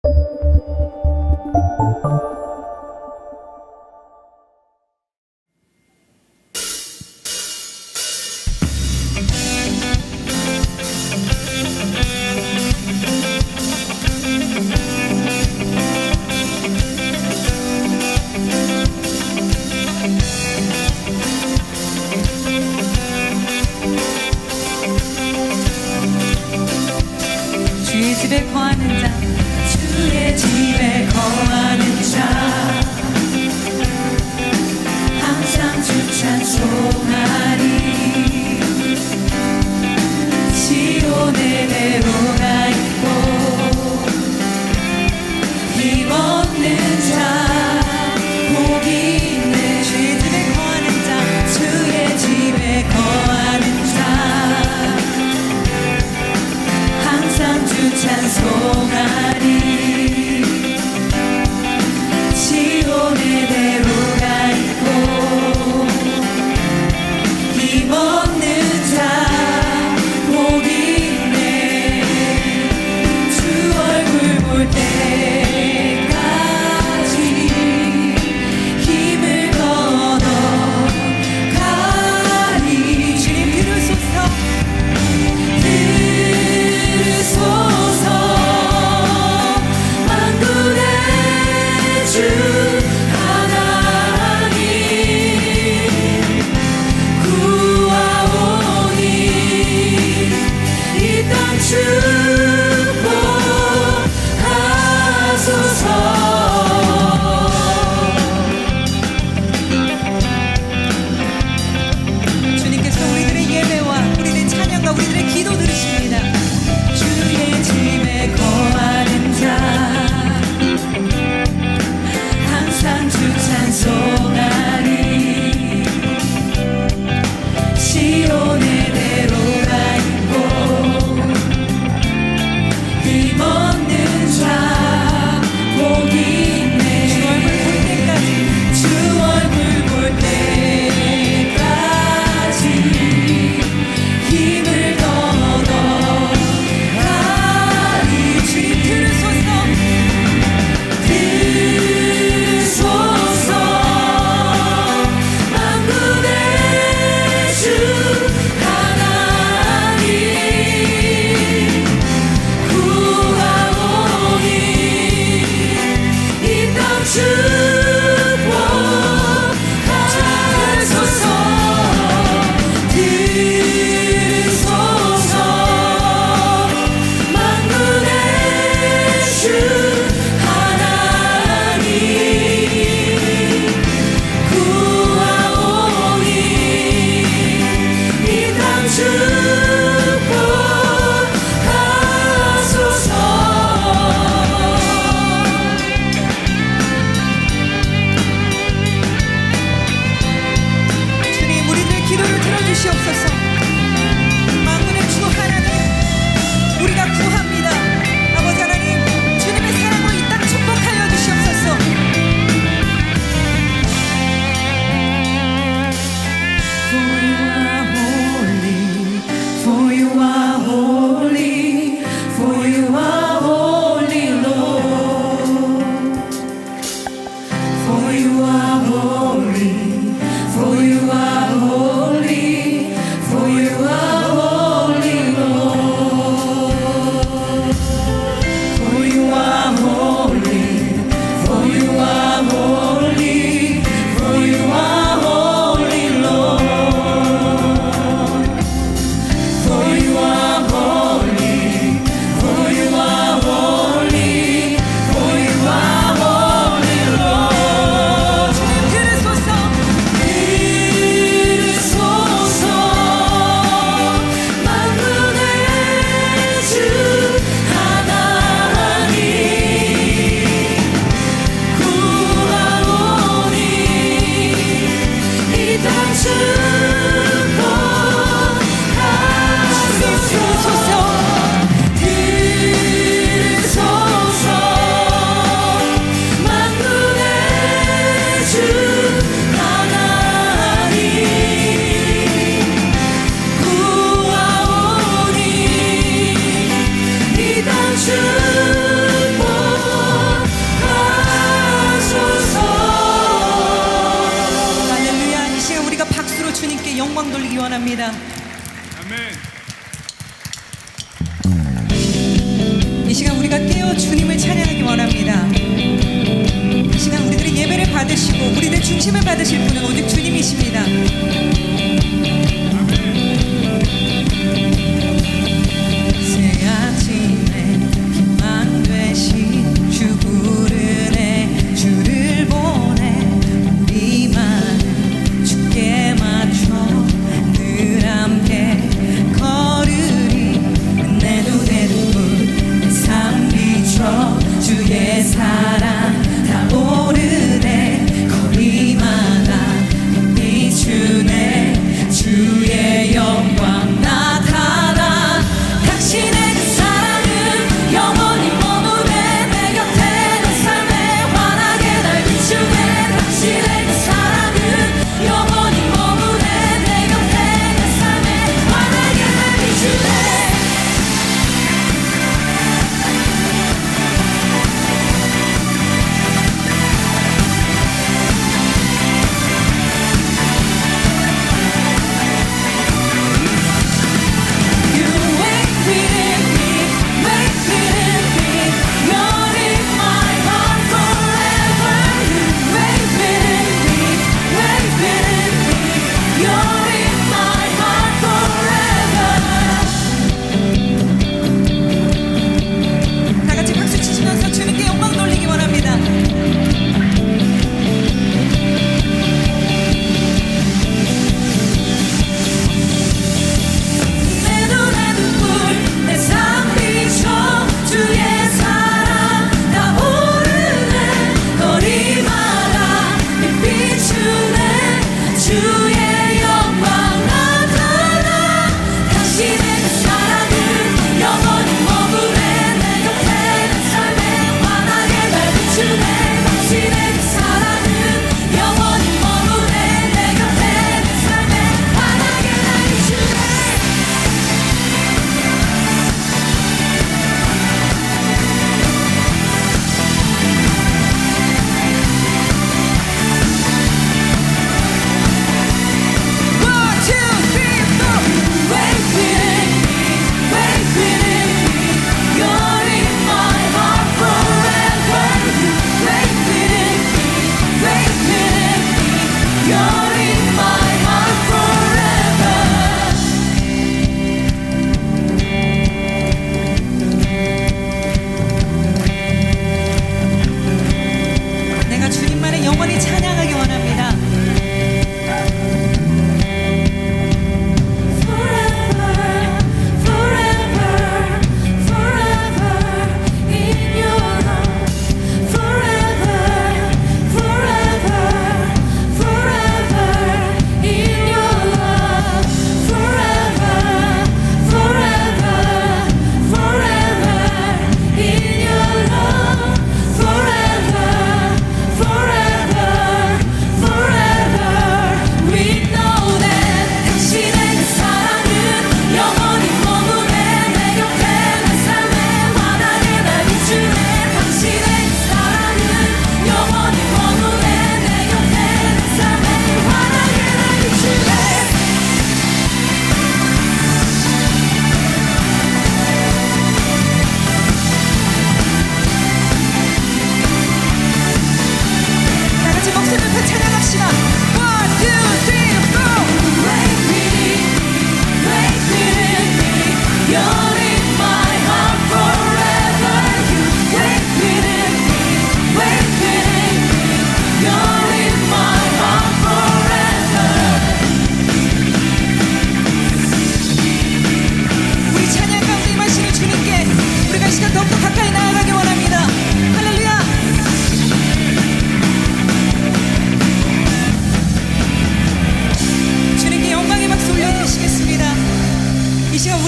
주의 집에 거하는 자, 주의 집에 거하는 자, 항상 주 찬송하리. 시온의 대로가 있고 힘없는 자 복이 있네. 주의 집에 거하는 자, 주의 집에 거하는 자, 항상 주 찬송하리. 시온의 대로가 있고 힘없는 자 복이 있네. 주 얼굴 볼 때까지 힘을 걷어 가리. 주님 들으소서, 들으소서. 주님을 찬양하기 원합니다. 이 시간 우리들의 예배를 받으시고 우리들의 중심을 받으실 분은 오직 주님이십니다. 새 아침에 빛만 되신 주 부르네 주를 보내 우리만은 주께 맞춰 늘 함께 걸으리 내 눈에 눈물 내 삶 비춰 주의 사랑 타오르네 거리마다 비추네 주의 영광 나타나 당신의 그 사랑은 영원히 머무네 내 곁에 내 삶에 환하게 날 비추네 당신의 그 사랑은 영원히 머무네 내 곁에 내 삶에 환하게 날 비추네 영원히 찬양하기 원합니다.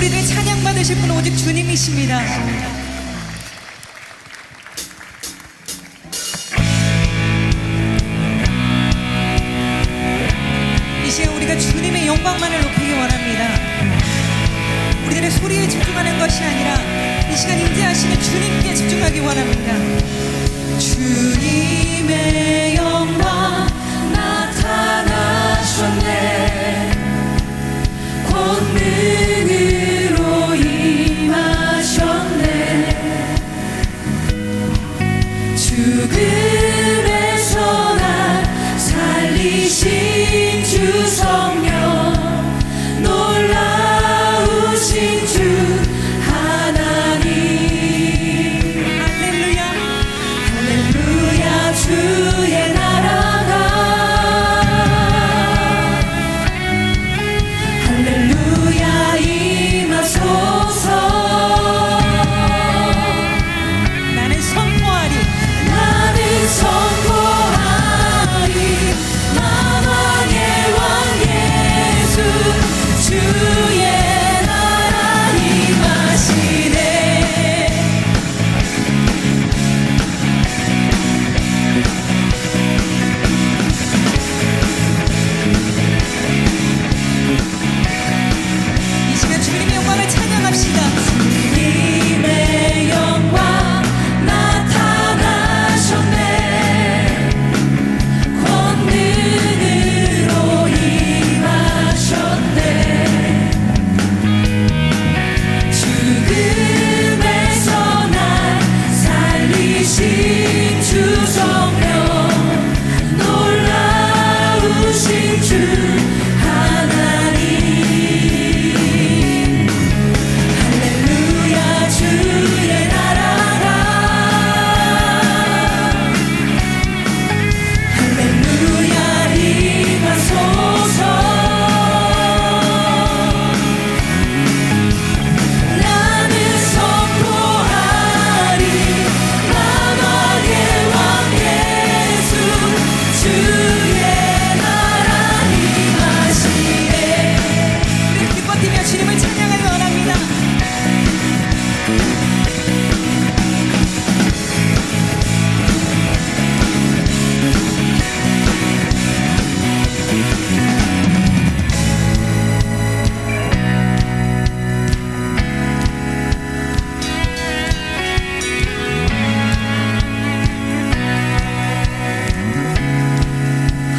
우리들의 찬양받으실 분은 오직 주님이십니다. 이 시간 우리가 주님의 영광만을 높이기 원합니다. 우리들의 소리에 집중하는 것이 아니라 이 시간 임재하시는 주님께 집중하기 원합니다. 주님의 영광 나타나셨네 권능으로 임하셨네 죽음에서 날 살리신 주 성령 놀라우신 주 하나님 할렐루야 할렐루야 주의 나라가 할렐루야 임하소서 나는 선포하리 만왕의 왕 예수 주의 나라 임하시네 이 시간 주님의 영광을 찬양합시다. 주님의 영광 나타나셨네 권능으로 임하셨네 죽음에서 날 살리신 주 성령 놀라우신 주 하나님 할렐루야 주의 나라가 할렐루야 임하소서 나는 선포하리 만왕의 왕 예수 주의 나라 임하시네 우리 기뻐 뛰며 주님을 찬양하기 원합니다.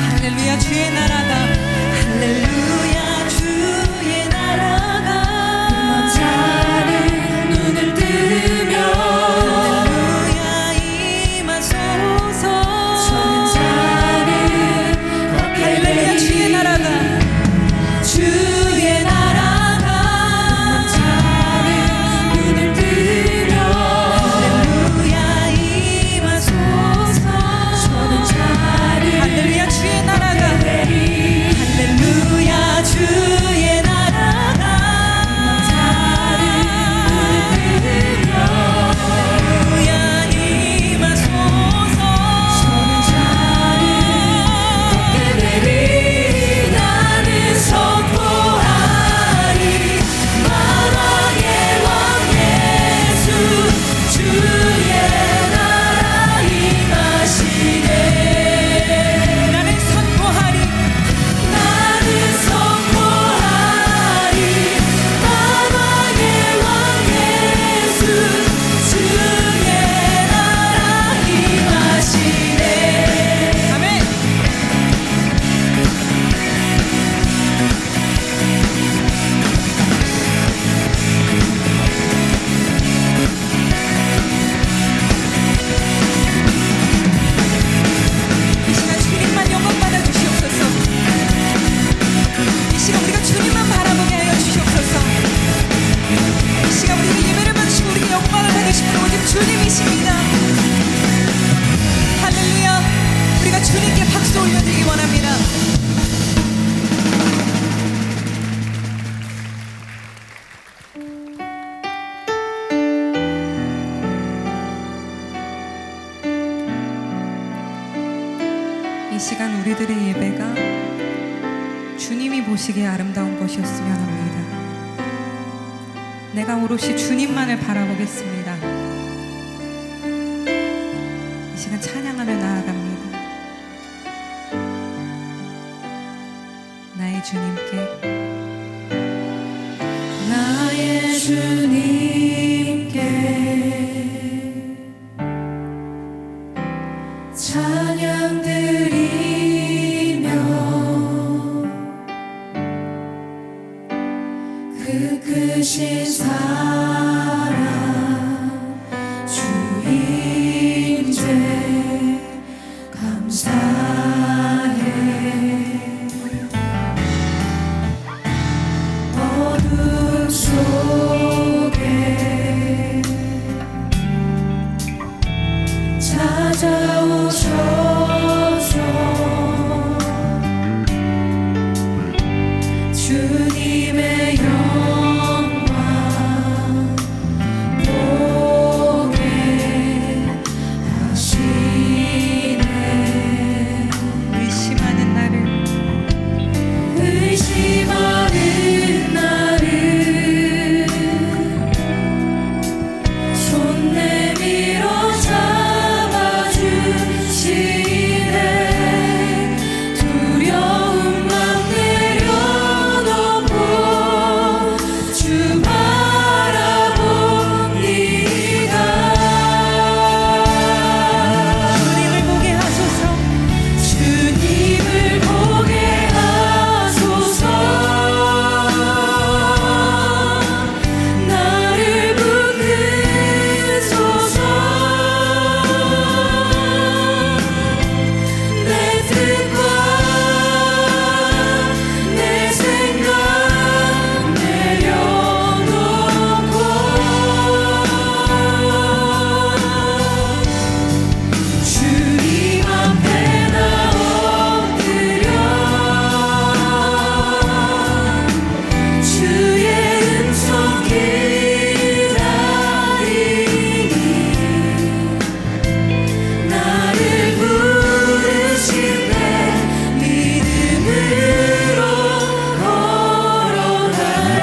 할렐루야 주의 나라가 할렐루야 주의 나라가 굶은 자는 눈을 뜨며 할렐루야 임하소서 저는 자는 할렐루야 주의 나라가 주의 나라가 굶은 자는 눈을 뜨며 할렐루야 임하소서 저는 자는 할렐루야 주의 나라가 할렐루야 주의 나라가 할렐루야 임하소서 저는 자를 걷게 되리 나는 선포하리 만왕의 왕 예수 주의 나라 임하시네 나는 선포하리 만왕의 왕 예수 주의 나라 임하시네 아멘 이 시간 주님만 영광 받아 주시옵소서 이 시간 우리가 주님만 바라보게 하여 주시옵소서 이 시간 우리가 예배를 받으시고 우리가 영광을 받으시는 오직 주님이십니다 할렐루야 우리가 주님께 박수 올려드리기 원합니다. 이 시간 우리들의 예배가 주님이 보시기에 아름다운 것이었으면 합니다. 내가 오롯이 주님만을 바라보겠습니다. 이 시간 찬양하며 나아갑니다. 나의 주님께 나의 주님께 찬양 드리며 그 크신 사랑 주 임재 찾아오셔서 주님의 영광 보게 하시네. 의심하는 나를 손 내밀어 잡아주시네. 두려움만 내려놓고 주 바라봅니다. 주님을 보게 하소서. 주님을 보게 하소서. 나를 붙드소서. 내 뜻과 내 생각 내려놓고 주님 앞에 나 엎드려 주의 음성 기다리니 나를 부르실 때 믿음으로 걸어가리.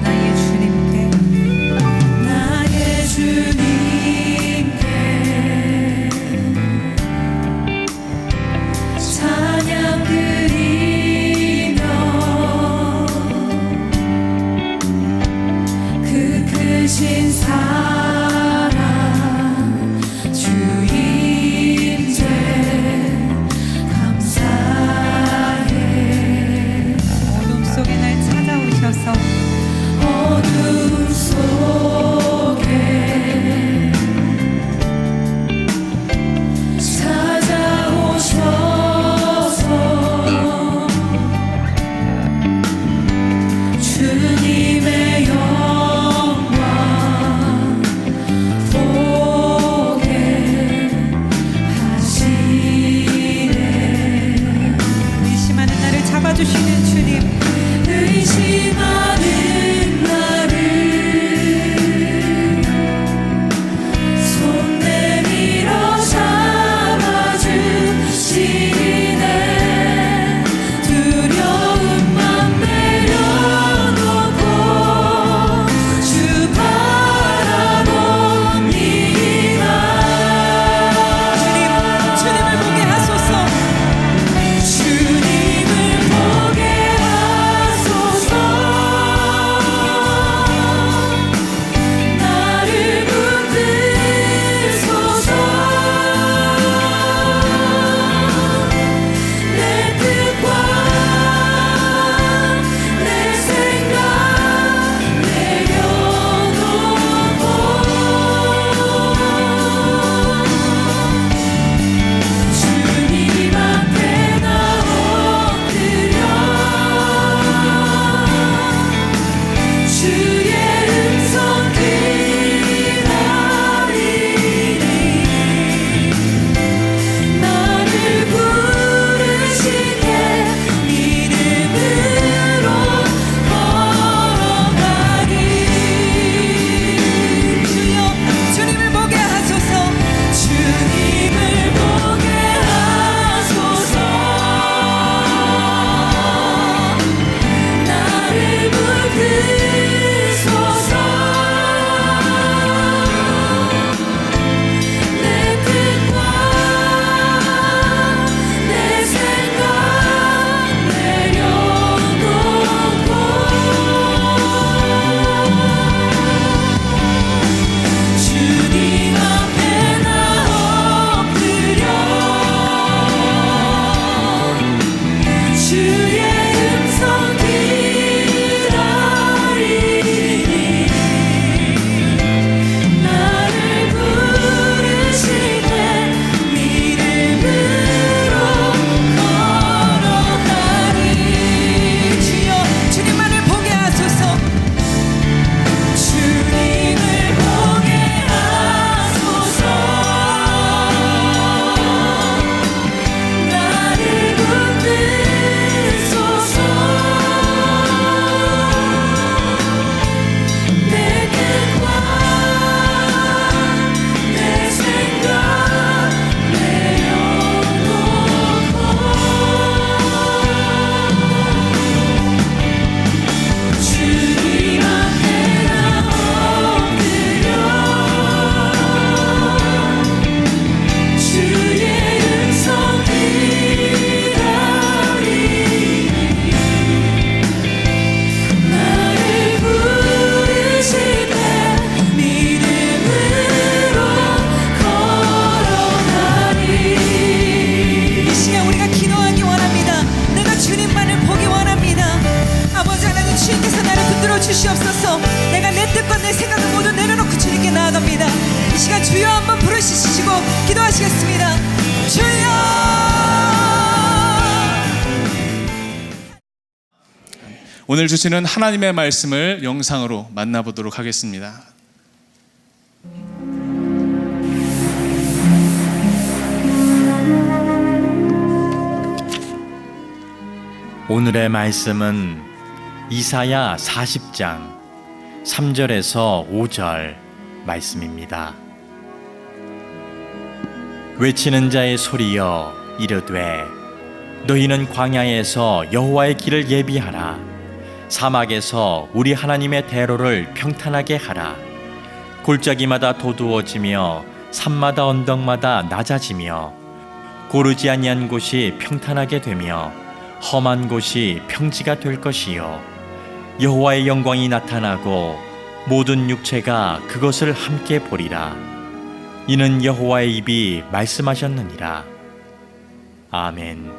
나의 주님께 나의 주님께 찬양 드리며 그 크신 사랑 주 임재 감사해. 어둠 속에 날 찾아오셔서 어둠 속에 찾아오셔서 주님의 영광 보게 하시네. 의심하는 나를 잡아주시는 주님, 의심하는 나를 손 내밀어 잡아주시네. 두려움만 내려놓고 주 바라봅니다. 주님을 보게 하소서. 주님을 보게 하소서. 마음의 생각을 모두 내려놓고 주님께 나아갑니다. 이 시간 주여 한번 부르시시고 기도하시겠습니다. 주여. 오늘 주시는 하나님의 말씀을 영상으로 만나보도록 하겠습니다. 오늘의 말씀은 이사야 40장 3절에서 5절 말씀입니다. 외치는 자의 소리여 이르되 너희는 광야에서 여호와의 길을 예비하라. 사막에서 우리 하나님의 대로를 평탄하게 하라. 골짜기마다 도두어지며 산마다 언덕마다 낮아지며 고르지 아니한 곳이 평탄하게 되며 험한 곳이 평지가 될 것이요 여호와의 영광이 나타나고 모든 육체가 그것을 함께 보리라. 이는 여호와의 입이 말씀하셨느니라. 아멘.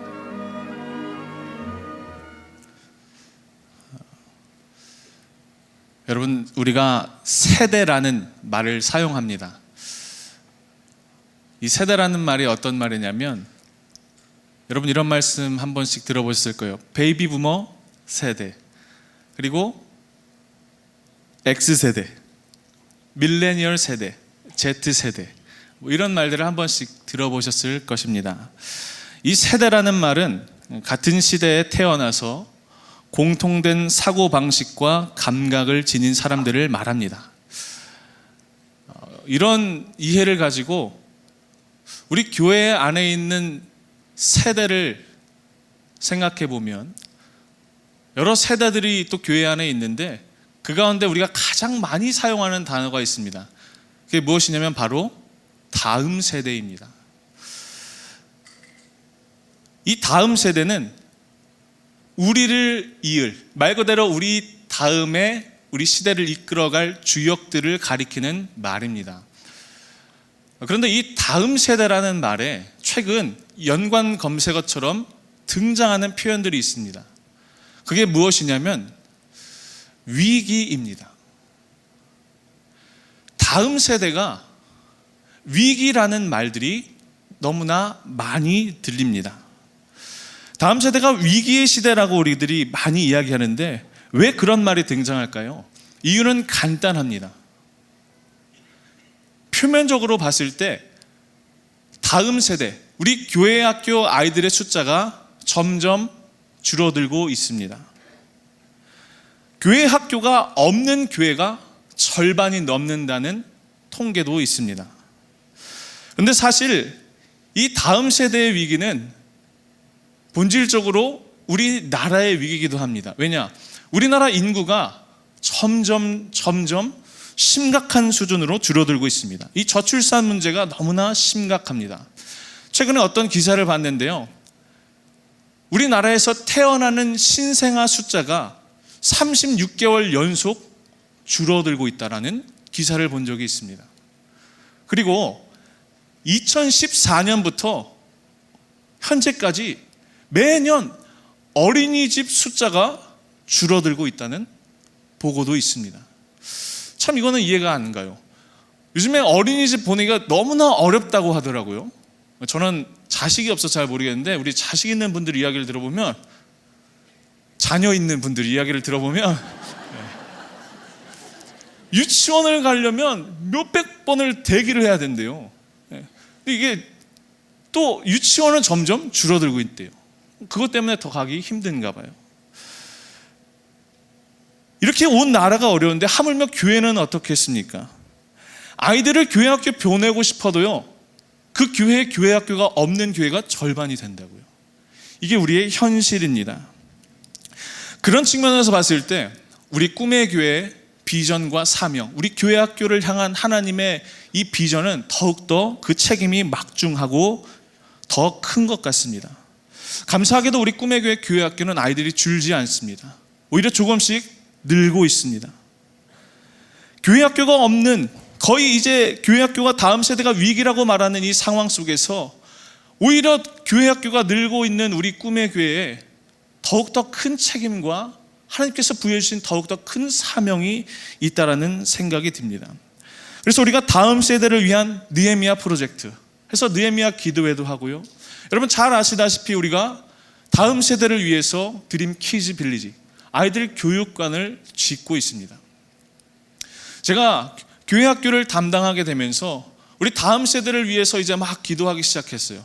여러분, 우리가 세대라는 말을 사용합니다. 이 세대라는 말이 어떤 말이냐면, 여러분 이런 말씀 한 번씩 들어보셨을 거예요. 베이비 부머 세대, 그리고 X세대, 밀레니얼 세대, Z세대, 뭐 이런 말들을 한 번씩 들어보셨을 것입니다. 이 세대라는 말은 같은 시대에 태어나서 공통된 사고방식과 감각을 지닌 사람들을 말합니다. 이런 이해를 가지고 우리 교회 안에 있는 세대를 생각해 보면 여러 세대들이 또 교회 안에 있는데 그 가운데 우리가 가장 많이 사용하는 단어가 있습니다. 그게 무엇이냐면 바로 다음 세대입니다. 이 다음 세대는 우리를 이을, 말 그대로 우리 다음에 우리 시대를 이끌어갈 주역들을 가리키는 말입니다. 그런데 이 다음 세대라는 말에 최근 연관 검색어처럼 등장하는 표현들이 있습니다. 그게 무엇이냐면 위기입니다. 다음 세대가 위기라는 말들이 너무나 많이 들립니다. 다음 세대가 위기의 시대라고 우리들이 많이 이야기하는데 왜 그런 말이 등장할까요? 이유는 간단합니다. 표면적으로 봤을 때 다음 세대, 우리 교회 학교 아이들의 숫자가 점점 줄어들고 있습니다. 교회 학교가 없는 교회가 절반이 넘는다는 통계도 있습니다. 그런데 사실 이 다음 세대의 위기는 본질적으로 우리나라의 위기이기도 합니다. 왜냐? 우리나라 인구가 점점 심각한 수준으로 줄어들고 있습니다. 이 저출산 문제가 너무나 심각합니다. 최근에 어떤 기사를 봤는데요, 우리나라에서 태어나는 신생아 숫자가 36개월 연속 줄어들고 있다는 기사를 본 적이 있습니다. 그리고 2014년부터 현재까지 매년 어린이집 숫자가 줄어들고 있다는 보고도 있습니다. 참 이거는 이해가 안 가요. 요즘에 어린이집 보내기가 너무나 어렵다고 하더라고요. 저는 자식이 없어서 잘 모르겠는데 우리 자식 있는 분들 이야기를 들어보면, 자녀 있는 분들 이야기를 들어보면 유치원을 가려면 몇백 번을 대기를 해야 된대요. 근데 이게 또 유치원은 점점 줄어들고 있대요. 그것 때문에 더 가기 힘든가 봐요. 이렇게 온 나라가 어려운데 하물며 교회는 어떻게 했습니까? 아이들을 교회 학교 보내고 싶어도요, 그 교회에 교회 학교가 없는 교회가 절반이 된다고요. 이게 우리의 현실입니다. 그런 측면에서 봤을 때 우리 꿈의 교회의 비전과 사명, 우리 교회 학교를 향한 하나님의 이 비전은 더욱더 그 책임이 막중하고 더 큰 것 같습니다. 감사하게도 우리 꿈의 교회 교회 학교는 아이들이 줄지 않습니다. 오히려 조금씩 늘고 있습니다. 교회 학교가 없는, 거의 이제 교회 학교가 다음 세대가 위기라고 말하는 이 상황 속에서 오히려 교회 학교가 늘고 있는 우리 꿈의 교회에 더욱더 큰 책임과 하나님께서 부여주신 더욱더 큰 사명이 있다라는 생각이 듭니다. 그래서 우리가 다음 세대를 위한 느헤미야 프로젝트 해서 느헤미야 기도회도 하고요. 여러분 잘 아시다시피 우리가 다음 세대를 위해서 드림 키즈 빌리지 아이들 교육관을 짓고 있습니다. 제가 교회 학교를 담당하게 되면서 우리 다음 세대를 위해서 이제 막 기도하기 시작했어요.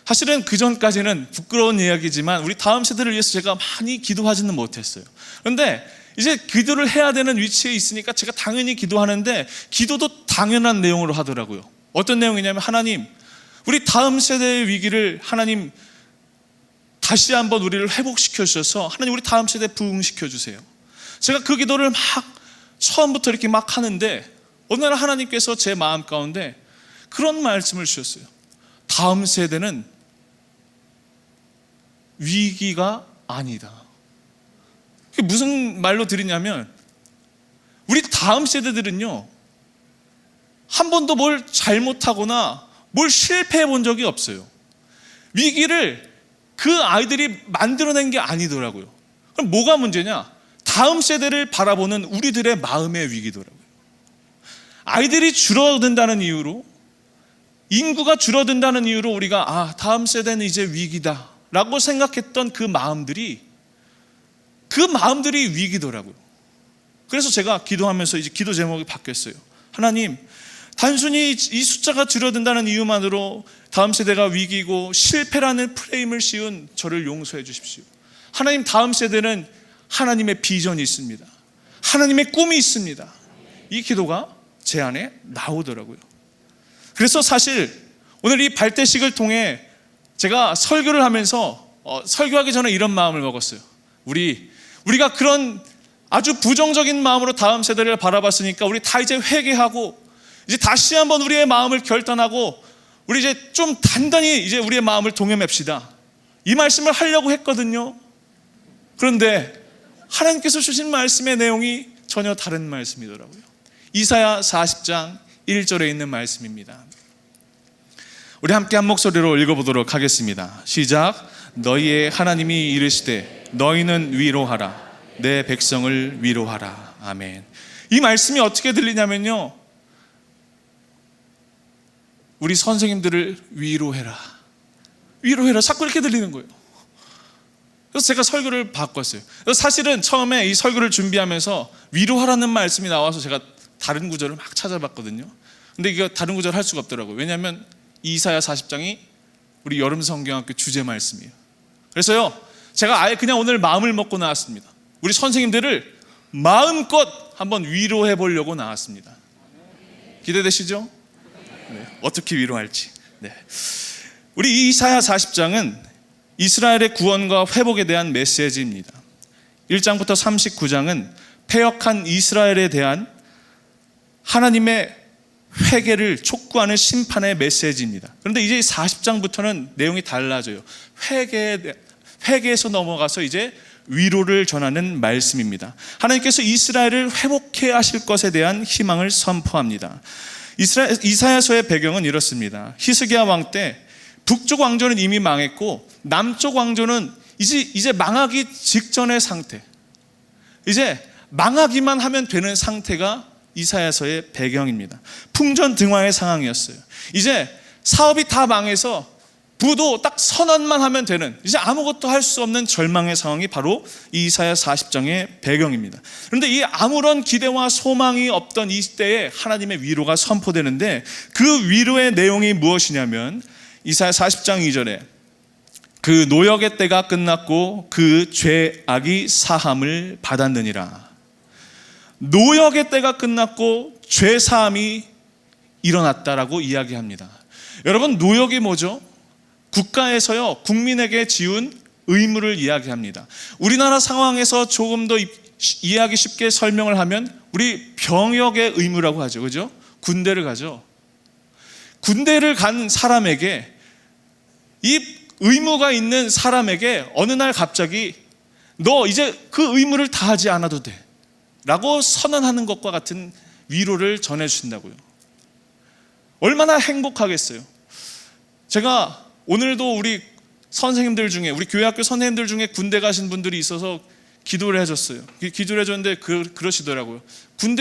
사실은 그 전까지는 부끄러운 이야기지만 우리 다음 세대를 위해서 제가 많이 기도하지는 못했어요. 그런데 이제 기도를 해야 되는 위치에 있으니까 제가 당연히 기도하는데 기도도 당연한 내용으로 하더라고요. 어떤 내용이냐면 하나님, 우리 다음 세대의 위기를 하나님 다시 한번 우리를 회복시켜 주셔서 하나님 우리 다음 세대 부흥시켜 주세요. 제가 그 기도를 막 처음부터 이렇게 막 하는데 어느 날 하나님께서 제 마음 가운데 그런 말씀을 주셨어요. 다음 세대는 위기가 아니다. 그게 무슨 말로 드리냐면 우리 다음 세대들은요 한 번도 뭘 잘못하거나 뭘 실패해 본 적이 없어요. 위기를 그 아이들이 만들어낸 게 아니더라고요. 그럼 뭐가 문제냐? 다음 세대를 바라보는 우리들의 마음의 위기더라고요. 아이들이 줄어든다는 이유로, 인구가 줄어든다는 이유로 우리가 다음 세대는 이제 위기다 라고 생각했던 그 마음들이 위기더라고요. 그래서 제가 기도하면서 이제 기도 제목이 바뀌었어요. 하나님, 단순히 이 숫자가 줄어든다는 이유만으로 다음 세대가 위기고 실패라는 프레임을 씌운 저를 용서해 주십시오. 하나님, 다음 세대는 하나님의 비전이 있습니다. 하나님의 꿈이 있습니다. 이 기도가 제 안에 나오더라고요. 그래서 사실 오늘 이 발대식을 통해 제가 설교를 하면서 설교하기 전에 이런 마음을 먹었어요. 우리가 그런 아주 부정적인 마음으로 다음 세대를 바라봤으니까 우리 다 이제 회개하고 이제 다시 한번 우리의 마음을 결단하고 우리 이제 좀 단단히 이제 우리의 마음을 동여맵시다. 이 말씀을 하려고 했거든요. 그런데 하나님께서 주신 말씀의 내용이 전혀 다른 말씀이더라고요. 이사야 40장 1절에 있는 말씀입니다. 우리 함께 한 목소리로 읽어보도록 하겠습니다. 시작. 너희의 하나님이 이르시되 너희는 위로하라. 내 백성을 위로하라. 아멘. 이 말씀이 어떻게 들리냐면요, 우리 선생님들을 위로해라. 위로해라. 자꾸 이렇게 들리는 거예요. 그래서 제가 설교를 바꿨어요. 그래서 사실은 처음에 이 설교를 준비하면서 위로하라는 말씀이 나와서 제가 다른 구절을 막 찾아봤거든요. 근데 이거 다른 구절 할 수가 없더라고요. 왜냐하면 이사야 40장이 우리 여름 성경학교 주제 말씀이에요. 그래서요, 제가 아예 그냥 오늘 마음을 먹고 나왔습니다. 우리 선생님들을 마음껏 한번 위로해 보려고 나왔습니다. 기대되시죠? 네, 어떻게 위로할지. 네. 우리 이사야 40장은 이스라엘의 구원과 회복에 대한 메시지입니다. 1장부터 39장은 패역한 이스라엘에 대한 하나님의 회개를 촉구하는 심판의 메시지입니다. 그런데 이제 40장부터는 내용이 달라져요. 회개에서 넘어가서 이제 위로를 전하는 말씀입니다. 하나님께서 이스라엘을 회복해 하실 것에 대한 희망을 선포합니다. 이사야서의 배경은 이렇습니다. 히스기야 왕 때 북쪽 왕조는 이미 망했고 남쪽 왕조는 이제 망하기 직전의 상태, 이제 망하기만 하면 되는 상태가 이사야서의 배경입니다. 풍전등화의 상황이었어요. 이제 사업이 다 망해서 부도 딱 선언만 하면 되는, 이제 아무것도 할 수 없는 절망의 상황이 바로 이사야 40장의 배경입니다. 그런데 이 아무런 기대와 소망이 없던 이 때에 하나님의 위로가 선포되는데 그 위로의 내용이 무엇이냐면 이사야 40장 2절에 그 노역의 때가 끝났고 그 죄악이 사함을 받았느니라. 노역의 때가 끝났고 죄 사함이 일어났다라고 이야기합니다. 여러분, 노역이 뭐죠? 국가에서요, 국민에게 지운 의무를 이야기합니다. 우리나라 상황에서 조금 더 이해하기 쉽게 설명을 하면 우리 병역의 의무라고 하죠. 그죠? 군대를 가죠. 군대를 간 사람에게, 이 의무가 있는 사람에게 어느 날 갑자기 너 이제 그 의무를 다하지 않아도 돼 라고 선언하는 것과 같은 위로를 전해주신다고요. 얼마나 행복하겠어요. 제가 오늘도 우리 선생님들 중에, 우리 교회학교 선생님들 중에 군대 가신 분들이 있어서 기도를 해줬어요. 기도를 해줬는데 그러시더라고요.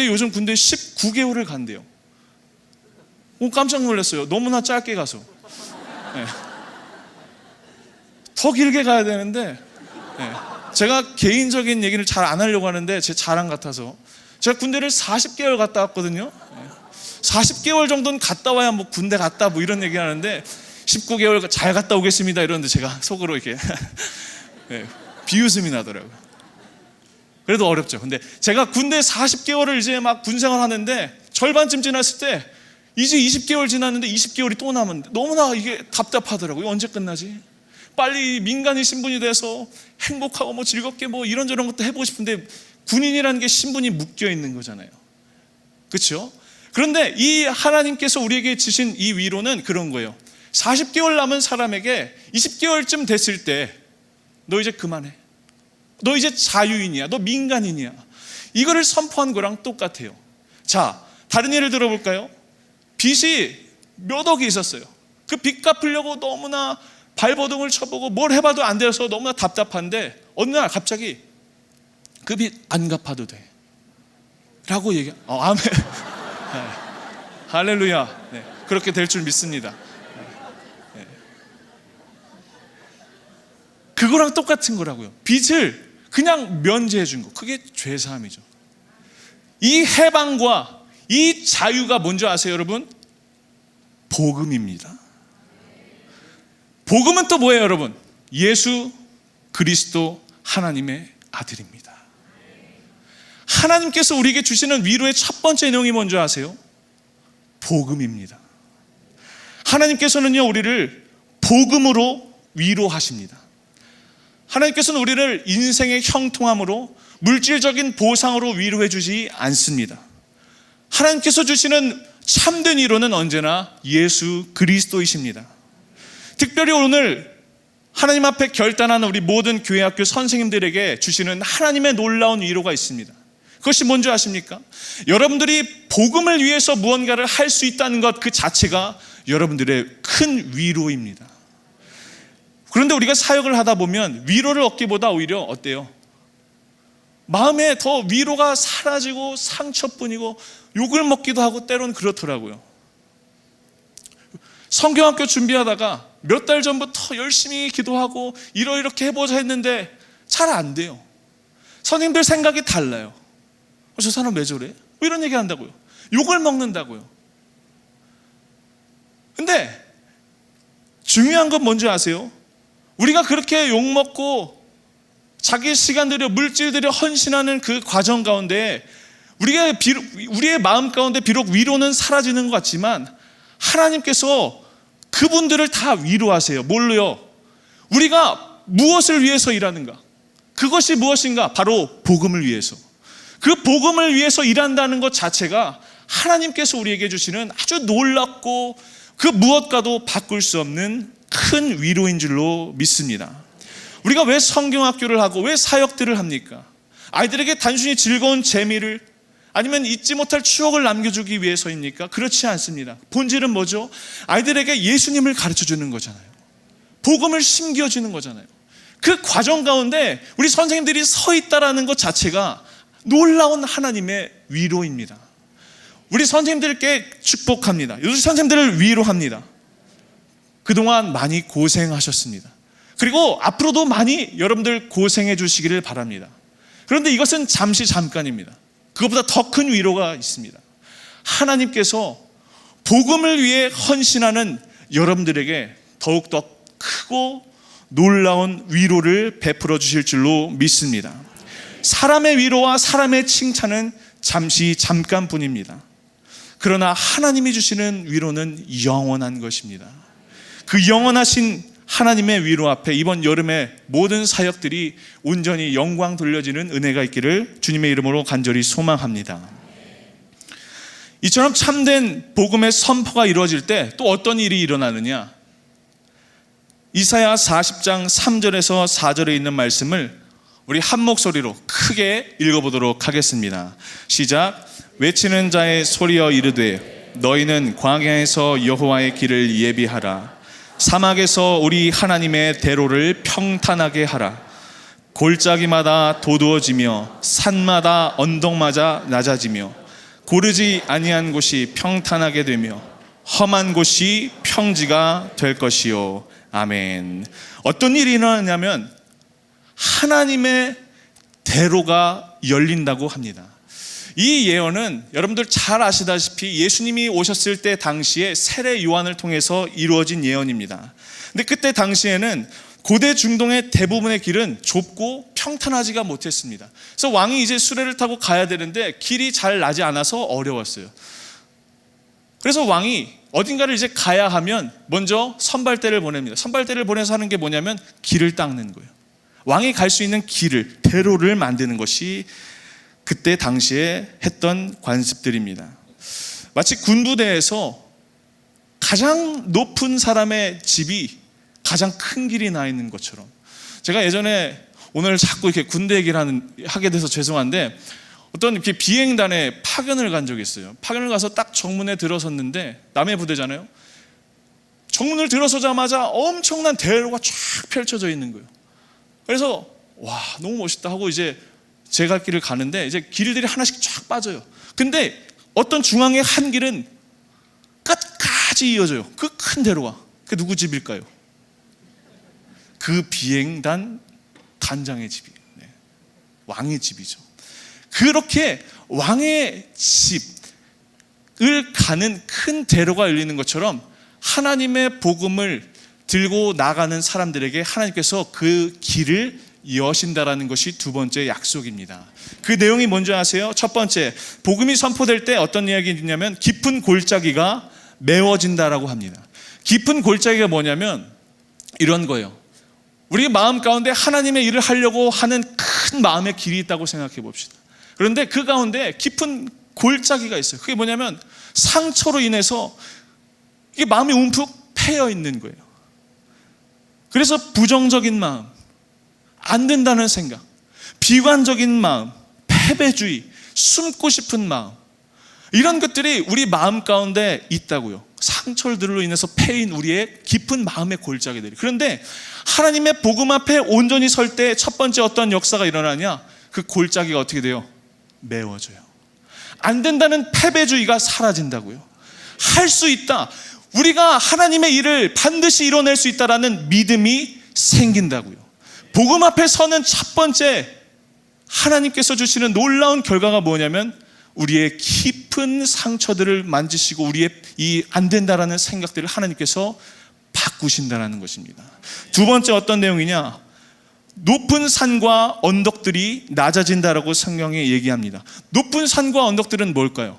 요즘 군대 19개월을 간대요. 깜짝 놀랐어요. 너무나 짧게 가서. 네. 더 길게 가야 되는데, 네. 제가 개인적인 얘기를 잘 안 하려고 하는데 제 자랑 같아서 제가 군대를 40개월 갔다 왔거든요. 40개월 정도는 갔다 와야 뭐 군대 갔다 뭐 이런 얘기 하는데 19개월 잘 갔다 오겠습니다 이러는데 제가 속으로 이렇게 네, 비웃음이 나더라고요. 그래도 어렵죠. 근데 제가 군대 40개월을 이제 막 군생활 하는데 절반쯤 지났을 때 이제 20개월 지났는데 20개월이 또 남았는데 너무나 이게 답답하더라고요. 언제 끝나지? 빨리 민간인 신분이 돼서 행복하고 뭐 즐겁게 뭐 이런저런 것도 해보고 싶은데 군인이라는 게 신분이 묶여 있는 거잖아요. 그렇죠? 그런데 이 하나님께서 우리에게 주신 이 위로는 그런 거예요. 40개월 남은 사람에게 20개월쯤 됐을 때 너 이제 그만해. 너 이제 자유인이야. 너 민간인이야. 이거를 선포한 거랑 똑같아요. 자, 다른 예를 들어볼까요? 빚이 몇 억이 있었어요. 그 빚 갚으려고 너무나 발버둥을 쳐보고 뭘 해봐도 안 돼서 너무나 답답한데 어느 날 갑자기 그 빚 안 갚아도 돼 라고 아멘. 네. 할렐루야. 네. 그렇게 될 줄 믿습니다. 네. 그거랑 똑같은 거라고요. 빚을 그냥 면제해 준 거. 그게 죄사함이죠. 이 해방과 이 자유가 뭔지 아세요, 여러분? 복음입니다. 복음은 또 뭐예요, 여러분? 예수 그리스도 하나님의 아들입니다. 하나님께서 우리에게 주시는 위로의 첫 번째 내용이 뭔지 아세요? 복음입니다. 하나님께서는요, 우리를 복음으로 위로하십니다. 하나님께서는 우리를 인생의 형통함으로 물질적인 보상으로 위로해 주지 않습니다. 하나님께서 주시는 참된 위로는 언제나 예수 그리스도이십니다. 특별히 오늘 하나님 앞에 결단하는 우리 모든 교회학교 선생님들에게 주시는 하나님의 놀라운 위로가 있습니다. 그것이 뭔지 아십니까? 여러분들이 복음을 위해서 무언가를 할 수 있다는 것 그 자체가 여러분들의 큰 위로입니다. 그런데 우리가 사역을 하다 보면 위로를 얻기보다 오히려 어때요? 마음에 더 위로가 사라지고 상처뿐이고 욕을 먹기도 하고 때로는 그렇더라고요. 성경학교 준비하다가 몇 달 전부터 열심히 기도하고 이렇게 해보자 했는데 잘 안 돼요. 선생님들 생각이 달라요. 저 사람 왜 저래? 뭐 이런 얘기 한다고요. 욕을 먹는다고요. 근데 중요한 건 뭔지 아세요? 우리가 그렇게 욕먹고 자기 시간 들여 물질 들여 헌신하는 그 과정 가운데 우리의 마음 가운데 비록 위로는 사라지는 것 같지만 하나님께서 그분들을 다 위로하세요. 뭘로요? 우리가 무엇을 위해서 일하는가? 그것이 무엇인가? 바로 복음을 위해서. 그 복음을 위해서 일한다는 것 자체가 하나님께서 우리에게 주시는 아주 놀랍고 그 무엇과도 바꿀 수 없는 큰 위로인 줄로 믿습니다. 우리가 왜 성경학교를 하고 왜 사역들을 합니까? 아이들에게 단순히 즐거운 재미를 아니면 잊지 못할 추억을 남겨주기 위해서입니까? 그렇지 않습니다. 본질은 뭐죠? 아이들에게 예수님을 가르쳐주는 거잖아요. 복음을 심겨주는 거잖아요. 그 과정 가운데 우리 선생님들이 서 있다라는 것 자체가 놀라운 하나님의 위로입니다. 우리 선생님들께 축복합니다. 우리 선생님들을 위로합니다. 그동안 많이 고생하셨습니다. 그리고 앞으로도 많이 여러분들 고생해 주시기를 바랍니다. 그런데 이것은 잠깐입니다. 그것보다 더 큰 위로가 있습니다. 하나님께서 복음을 위해 헌신하는 여러분들에게 더욱더 크고 놀라운 위로를 베풀어 주실 줄로 믿습니다. 사람의 위로와 사람의 칭찬은 잠깐뿐입니다. 그러나 하나님이 주시는 위로는 영원한 것입니다. 그 영원하신 하나님의 위로 앞에 이번 여름에 모든 사역들이 온전히 영광 돌려지는 은혜가 있기를 주님의 이름으로 간절히 소망합니다. 이처럼 참된 복음의 선포가 이루어질 때 또 어떤 일이 일어나느냐? 이사야 40장 3절에서 4절에 있는 말씀을 우리 한 목소리로 크게 읽어보도록 하겠습니다. 시작. 외치는 자의 소리여 이르되 너희는 광야에서 여호와의 길을 예비하라. 사막에서 우리 하나님의 대로를 평탄하게 하라. 골짜기마다 도두어지며 산마다 언덕마다 낮아지며 고르지 아니한 곳이 평탄하게 되며 험한 곳이 평지가 될 것이요. 아멘. 어떤 일이 일어나냐면 하나님의 대로가 열린다고 합니다. 이 예언은 여러분들 잘 아시다시피 예수님이 오셨을 때 당시에 세례 요한을 통해서 이루어진 예언입니다. 근데 그때 당시에는 고대 중동의 대부분의 길은 좁고 평탄하지가 못했습니다. 그래서 왕이 이제 수레를 타고 가야 되는데 길이 잘 나지 않아서 어려웠어요. 그래서 왕이 어딘가를 이제 가야 하면 먼저 선발대를 보냅니다. 선발대를 보내서 하는 게 뭐냐면 길을 닦는 거예요. 왕이 갈 수 있는 길을, 대로를 만드는 것이 그때 당시에 했던 관습들입니다. 마치 군부대에서 가장 높은 사람의 집이 가장 큰 길이 나 있는 것처럼, 제가 예전에 오늘 자꾸 이렇게 군대 얘기를 하게 돼서 죄송한데 어떤 이렇게 비행단에 파견을 간 적이 있어요. 파견을 가서 딱 정문에 들어섰는데 남의 부대잖아요. 정문을 들어서자마자 엄청난 대로가 쫙 펼쳐져 있는 거예요. 그래서 와, 너무 멋있다 하고 이제 제 갈 길을 가는데 이제 길들이 하나씩 쫙 빠져요. 근데 어떤 중앙의 한 길은 끝까지 이어져요. 그 큰 대로가. 그게 누구 집일까요? 그 비행단 단장의 집이에요. 네. 왕의 집이죠. 그렇게 왕의 집을 가는 큰 대로가 열리는 것처럼 하나님의 복음을 들고 나가는 사람들에게 하나님께서 그 길을 여신다라는 것이 두 번째 약속입니다. 그 내용이 뭔지 아세요? 첫 번째, 복음이 선포될 때 어떤 이야기가 있냐면 깊은 골짜기가 메워진다라고 합니다. 깊은 골짜기가 뭐냐면 이런 거예요. 우리 마음 가운데 하나님의 일을 하려고 하는 큰 마음의 길이 있다고 생각해 봅시다. 그런데 그 가운데 깊은 골짜기가 있어요. 그게 뭐냐면 상처로 인해서 이게 마음이 움푹 패여 있는 거예요. 그래서 부정적인 마음, 안 된다는 생각, 비관적인 마음, 패배주의, 숨고 싶은 마음, 이런 것들이 우리 마음 가운데 있다고요. 상처들로 인해서 패인 우리의 깊은 마음의 골짜기들이. 그런데 하나님의 복음 앞에 온전히 설 때 첫 번째 어떤 역사가 일어나냐? 그 골짜기가 어떻게 돼요? 메워져요. 안 된다는 패배주의가 사라진다고요. 할 수 있다. 우리가 하나님의 일을 반드시 이뤄낼 수 있다라는 믿음이 생긴다고요. 복음 앞에 서는 첫 번째 하나님께서 주시는 놀라운 결과가 뭐냐면 우리의 깊은 상처들을 만지시고 우리의 이 안 된다라는 생각들을 하나님께서 바꾸신다라는 것입니다. 두 번째 어떤 내용이냐? 높은 산과 언덕들이 낮아진다라고 성경이 얘기합니다. 높은 산과 언덕들은 뭘까요?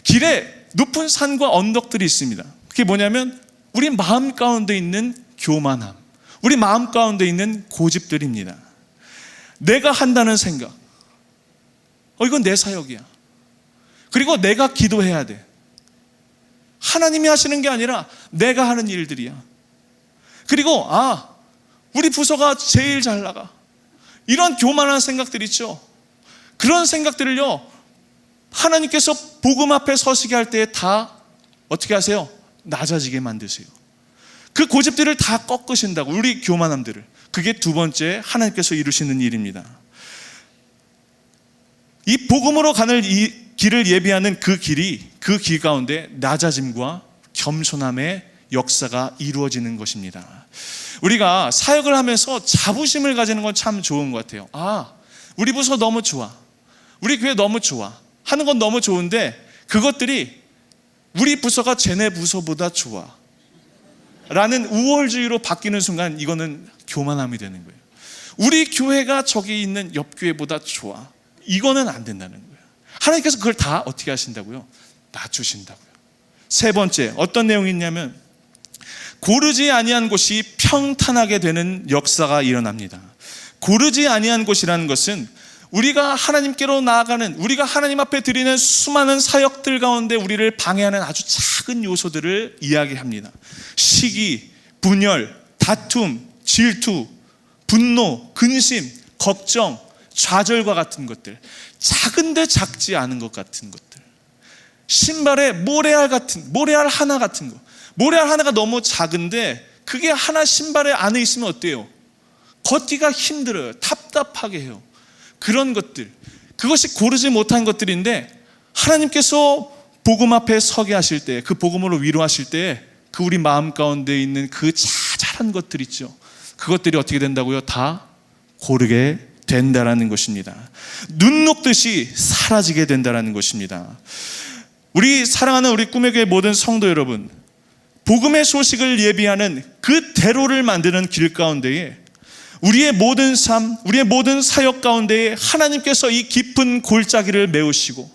길에 높은 산과 언덕들이 있습니다. 그게 뭐냐면 우리 마음 가운데 있는 교만함, 우리 마음 가운데 있는 고집들입니다. 내가 한다는 생각, 이건 내 사역이야. 그리고 내가 기도해야 돼. 하나님이 하시는 게 아니라 내가 하는 일들이야. 그리고 우리 부서가 제일 잘 나가. 이런 교만한 생각들 있죠. 그런 생각들을요, 하나님께서 복음 앞에 서시게 할 때 다 어떻게 하세요? 낮아지게 만드세요. 그 고집들을 다 꺾으신다고, 우리 교만함들을. 그게 두 번째 하나님께서 이루시는 일입니다. 이 복음으로 가는 이 길을 예비하는 그 길 가운데 낮아짐과 겸손함의 역사가 이루어지는 것입니다. 우리가 사역을 하면서 자부심을 가지는 건 참 좋은 것 같아요. 우리 부서 너무 좋아, 우리 교회 너무 좋아 하는 건 너무 좋은데 그것들이 우리 부서가 쟤네 부서보다 좋아 라는 우월주의로 바뀌는 순간 이거는 교만함이 되는 거예요. 우리 교회가 저기 있는 옆 교회보다 좋아, 이거는 안 된다는 거예요. 하나님께서 그걸 다 어떻게 하신다고요? 낮추신다고요. 세 번째 어떤 내용이 있냐면 고르지 아니한 곳이 평탄하게 되는 역사가 일어납니다. 고르지 아니한 곳이라는 것은 우리가 하나님께로 나아가는, 우리가 하나님 앞에 드리는 수많은 사역들 가운데 우리를 방해하는 아주 작은 요소들을 이야기합니다. 시기, 분열, 다툼, 질투, 분노, 근심, 걱정, 좌절과 같은 것들, 작은데 작지 않은 것 같은 것들, 신발에 모래알 하나 같은 거, 모래알 하나가 너무 작은데 그게 하나 신발에 안에 있으면 어때요? 걷기가 힘들어요. 답답하게 해요. 그런 것들, 그것이 고르지 못한 것들인데 하나님께서 복음 앞에 서게 하실 때, 그 복음으로 위로하실 때 그 우리 마음 가운데 있는 그 자잘한 것들 있죠. 그것들이 어떻게 된다고요? 다 고르게 된다라는 것입니다. 눈 녹듯이 사라지게 된다라는 것입니다. 우리 사랑하는 우리 꿈의 교회 모든 성도 여러분, 복음의 소식을 예비하는 그 대로를 만드는 길 가운데에 우리의 모든 삶, 우리의 모든 사역 가운데에 하나님께서 이 깊은 골짜기를 메우시고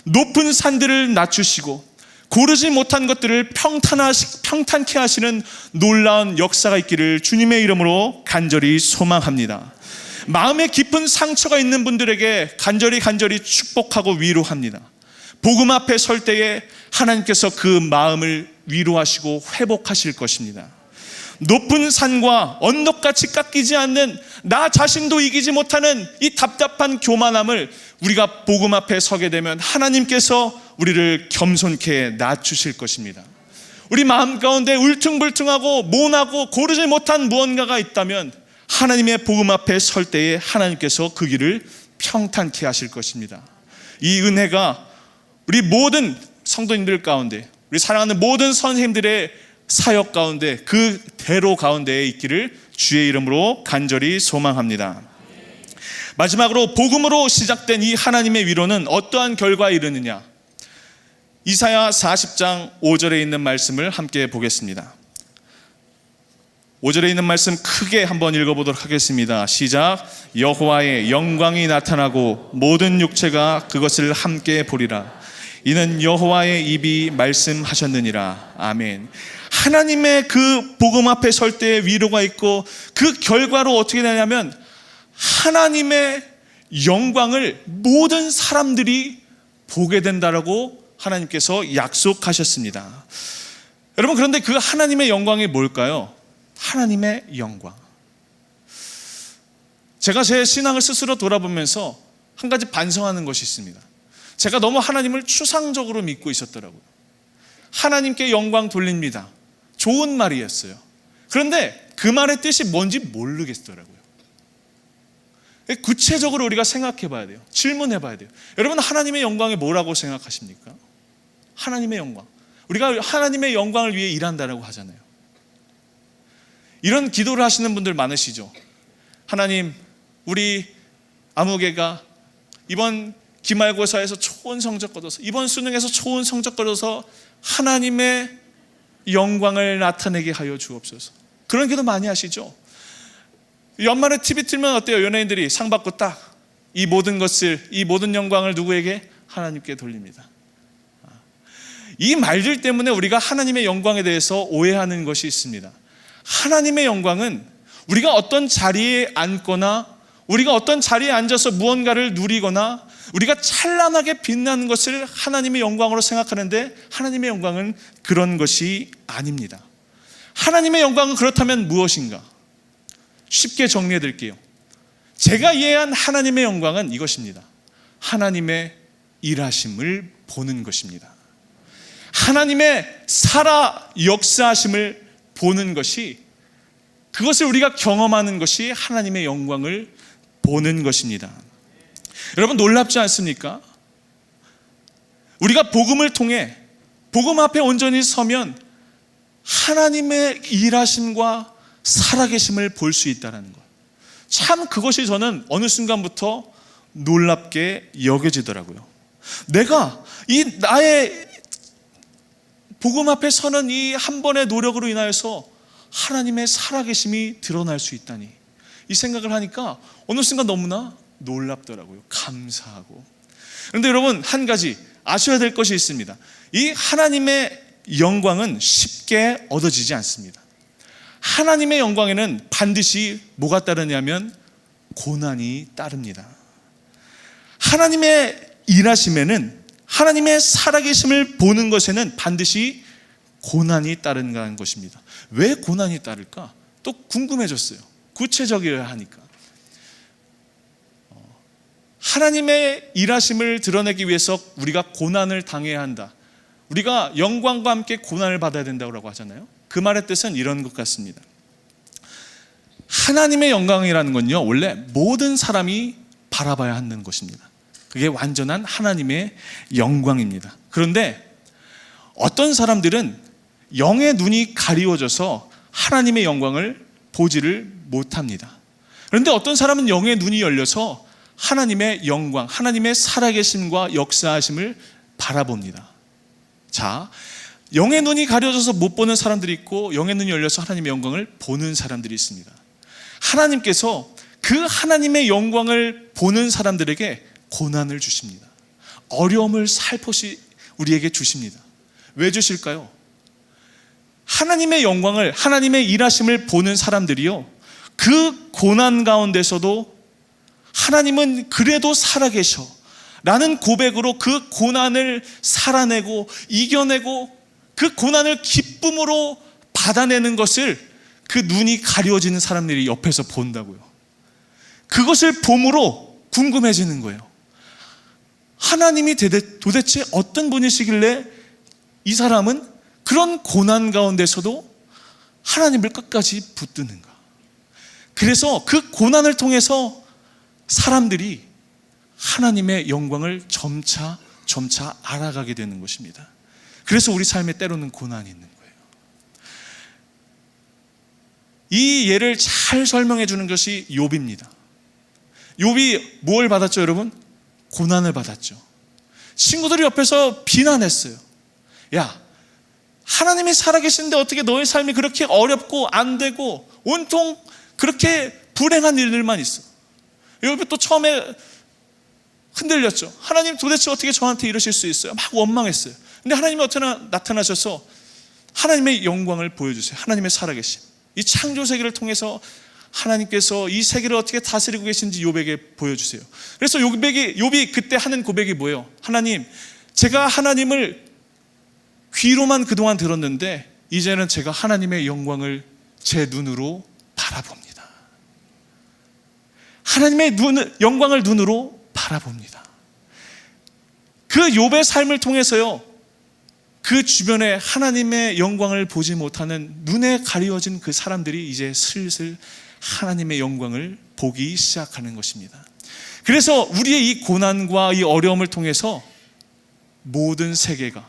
높은 산들을 낮추시고 고르지 못한 것들을 평탄케 하시는 놀라운 역사가 있기를 주님의 이름으로 간절히 소망합니다. 마음에 깊은 상처가 있는 분들에게 간절히 축복하고 위로합니다. 복음 앞에 설 때에 하나님께서 그 마음을 위로하시고 회복하실 것입니다. 높은 산과 언덕같이 깎이지 않는 나 자신도 이기지 못하는 이 답답한 교만함을 우리가 복음 앞에 서게 되면 하나님께서 우리를 겸손케 낮추실 것입니다. 우리 마음 가운데 울퉁불퉁하고 모나고 고르지 못한 무언가가 있다면 하나님의 복음 앞에 설 때에 하나님께서 그 길을 평탄케 하실 것입니다. 이 은혜가 우리 모든 성도님들 가운데, 우리 사랑하는 모든 선생님들의 사역 가운데, 그 대로 가운데에 있기를 주의 이름으로 간절히 소망합니다. 마지막으로 복음으로 시작된 이 하나님의 위로는 어떠한 결과에 이르느냐? 이사야 40장 5절에 있는 말씀을 함께 보겠습니다. 5절에 있는 말씀 크게 한번 읽어보도록 하겠습니다. 시작. 여호와의 영광이 나타나고 모든 육체가 그것을 함께 보리라. 이는 여호와의 입이 말씀하셨느니라. 아멘. 하나님의 그 복음 앞에 설 때의 위로가 있고 그 결과로 어떻게 되냐면 하나님의 영광을 모든 사람들이 보게 된다라고 하나님께서 약속하셨습니다. 여러분, 그런데 그 하나님의 영광이 뭘까요? 하나님의 영광. 제가 제 신앙을 스스로 돌아보면서 한 가지 반성하는 것이 있습니다. 제가 너무 하나님을 추상적으로 믿고 있었더라고요. 하나님께 영광 돌립니다. 좋은 말이었어요. 그런데 그 말의 뜻이 뭔지 모르겠더라고요. 구체적으로 우리가 생각해 봐야 돼요. 질문해 봐야 돼요. 여러분, 하나님의 영광이 뭐라고 생각하십니까? 하나님의 영광. 우리가 하나님의 영광을 위해 일한다라고 하잖아요. 이런 기도를 하시는 분들 많으시죠. 하나님, 우리 아무개가 이번 기말고사에서 좋은 성적 거둬서, 이번 수능에서 좋은 성적 거둬서 하나님의 영광을 나타내게 하여 주옵소서. 그런 기도 많이 하시죠. 연말에 TV 틀면 어때요? 연예인들이 상 받고 딱 이 모든 것을, 이 모든 영광을 누구에게? 하나님께 돌립니다. 이 말들 때문에 우리가 하나님의 영광에 대해서 오해하는 것이 있습니다. 하나님의 영광은 우리가 어떤 자리에 앉거나 우리가 어떤 자리에 앉아서 무언가를 누리거나 우리가 찬란하게 빛나는 것을 하나님의 영광으로 생각하는데 하나님의 영광은 그런 것이 아닙니다. 하나님의 영광은 그렇다면 무엇인가? 쉽게 정리해 드릴게요. 제가 이해한 하나님의 영광은 이것입니다. 하나님의 일하심을 보는 것입니다. 하나님의 살아 역사하심을 보는 것이, 그것을 우리가 경험하는 것이 하나님의 영광을 보는 것입니다. 여러분, 놀랍지 않습니까? 우리가 복음을 통해 복음 앞에 온전히 서면 하나님의 일하심과 살아계심을 볼 수 있다는 것. 참 그것이 저는 어느 순간부터 놀랍게 여겨지더라고요. 내가 이 나의 복음 앞에 서는 이 한 번의 노력으로 인하여서 하나님의 살아계심이 드러날 수 있다니, 이 생각을 하니까 어느 순간 너무나 놀랍더라고요. 감사하고. 그런데 여러분, 한 가지 아셔야 될 것이 있습니다. 이 하나님의 영광은 쉽게 얻어지지 않습니다. 하나님의 영광에는 반드시 뭐가 따르냐면 고난이 따릅니다. 하나님의 일하심에는, 하나님의 살아계심을 보는 것에는 반드시 고난이 따른다는 것입니다. 왜 고난이 따를까? 또 궁금해졌어요. 구체적이어야 하니까. 하나님의 일하심을 드러내기 위해서 우리가 고난을 당해야 한다. 우리가 영광과 함께 고난을 받아야 된다고 하잖아요. 그 말의 뜻은 이런 것 같습니다. 하나님의 영광이라는 건요, 원래 모든 사람이 바라봐야 하는 것입니다. 그게 완전한 하나님의 영광입니다. 그런데 어떤 사람들은 영의 눈이 가리워져서 하나님의 영광을 보지를 못합니다. 그런데 어떤 사람은 영의 눈이 열려서 하나님의 영광, 하나님의 살아계심과 역사하심을 바라봅니다. 자, 영의 눈이 가려져서 못 보는 사람들이 있고 영의 눈이 열려서 하나님의 영광을 보는 사람들이 있습니다. 하나님께서 그 하나님의 영광을 보는 사람들에게 고난을 주십니다. 어려움을 살포시 우리에게 주십니다. 왜 주실까요? 하나님의 영광을, 하나님의 일하심을 보는 사람들이요, 그 고난 가운데서도 하나님은 그래도 살아계셔 라는 고백으로 그 고난을 살아내고 이겨내고 그 고난을 기쁨으로 받아내는 것을 그 눈이 가려지는 사람들이 옆에서 본다고요. 그것을 봄으로 궁금해지는 거예요. 하나님이 도대체 어떤 분이시길래 이 사람은 그런 고난 가운데서도 하나님을 끝까지 붙드는가. 그래서 그 고난을 통해서 사람들이 하나님의 영광을 점차 알아가게 되는 것입니다. 그래서 우리 삶에 때로는 고난이 있는 거예요. 이 예를 잘 설명해 주는 것이 욥입니다. 욥이 뭘 받았죠, 여러분? 고난을 받았죠. 친구들이 옆에서 비난했어요. 야, 하나님이 살아계신데 어떻게 너의 삶이 그렇게 어렵고 안 되고 온통 그렇게 불행한 일들만 있어. 욥이 또 처음에 흔들렸죠. 하나님 도대체 어떻게 저한테 이러실 수 있어요? 막 원망했어요. 근데 하나님이 어떻게 나타나셔서 하나님의 영광을 보여주세요. 하나님의 살아계심. 이 창조 세계를 통해서 하나님께서 이 세계를 어떻게 다스리고 계신지 욥에게 보여주세요. 그래서 욥이 그때 하는 고백이 뭐예요? 하나님, 제가 하나님을 귀로만 그동안 들었는데 이제는 제가 하나님의 영광을 제 눈으로 바라봅니다. 하나님의 영광을 눈으로 바라봅니다. 그 욥의 삶을 통해서요, 그 주변에 하나님의 영광을 보지 못하는 눈에 가리워진 그 사람들이 이제 슬슬 하나님의 영광을 보기 시작하는 것입니다. 그래서 우리의 이 고난과 이 어려움을 통해서 모든 세계가,